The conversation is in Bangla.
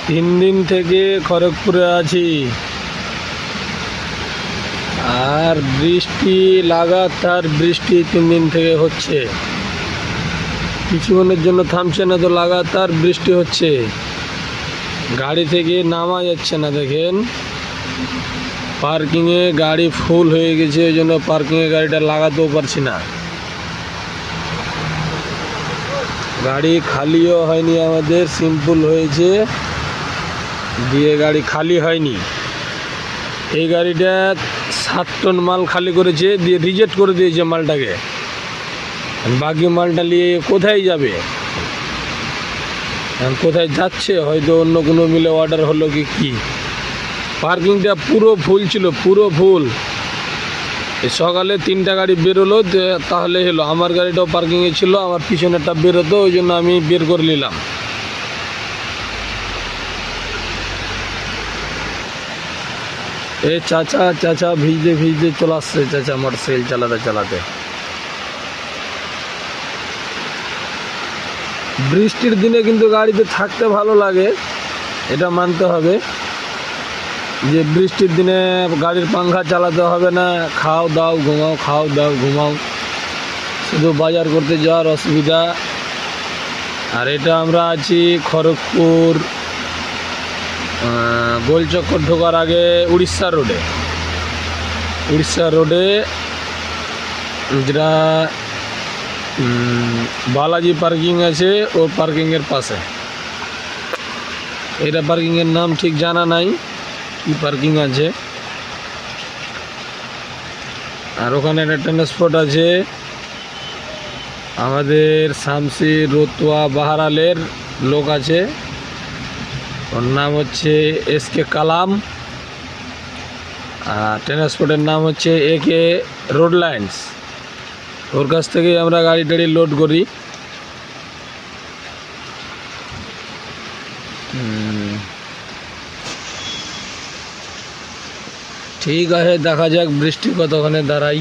3 দিন থেকে খড়গপুরে আছি, আর বৃষ্টি লাগাতার বৃষ্টি 3 দিন থেকে হচ্ছে। কিছুক্ষণের জন্য থামছে না, তো লাগাতার বৃষ্টি হচ্ছে। গাড়ি থেকে নামা যাচ্ছে না। দেখেন, পার্কিংয়ে গাড়ি ফুল হয়ে গেছে, ওই জন্য পার্কিংয়ে গাড়িটা লাগাতেও পারছি না। গাড়ি খালিও হয়নি, আমাদের সিম্পল হয়েছে, দিয়ে গাড়ি খালি হয়নি। এই গাড়িটা 7 টন মাল খালি করেছে, দিয়ে রিজেক্ট করে দিয়েছে মালটাকে। বাকি মালটা নিয়ে কোথায় যাবে? কোথায় যাচ্ছে? হয়তো অন্য কোনো মিলে অর্ডার হলো কি। পার্কিংটা পুরো ফুল ছিল, পুরো ফুল। সকালে 3টা গাড়ি বেরোলো, তাহলে হলো। আমার গাড়িটাও পার্কিংয়ে ছিল, আমার পিছনেরটা বেরোতো, ওই জন্য আমি বের করে নিলাম। এই চাচা ভিজতে ভিজতে চলে আসছে। চাচা মোটরসাইকেল চালাতে চালাতে। বৃষ্টির দিনে কিন্তু গাড়িতে থাকতে ভালো লাগে, এটা মানতে হবে। যে বৃষ্টির দিনে গাড়ির পাংখা চালাতে হবে না, খাও দাও ঘুমাও, খাও দাও ঘুমাও। শুধু বাজার করতে যাওয়ার অসুবিধা। আর এটা আমরা আছি খড়গপুর গোলচক্কর ঢোকার আগে উড়িষ্যা রোডে যেটা বালাজি পার্কিং আছে, ও পার্কিংয়ের পাশে। এটা পার্কিংয়ের নাম ঠিক জানা নাই, কি পার্কিং আছে। আর ওখানে একটা ট্রান্সপোর্ট আছে, আমাদের শামসি রতুয়া বাহারালের লোক আছে, ওর নাম হচ্ছে SK কালাম। আর ট্রান্সপোর্টের নাম হচ্ছে AK রোড লাইন্স। ওর কাছ থেকে আমরা গাড়ি টাড়ি লোড করি। ঠিক আছে, দেখা যাক বৃষ্টি কতক্ষণে দাঁড়াই।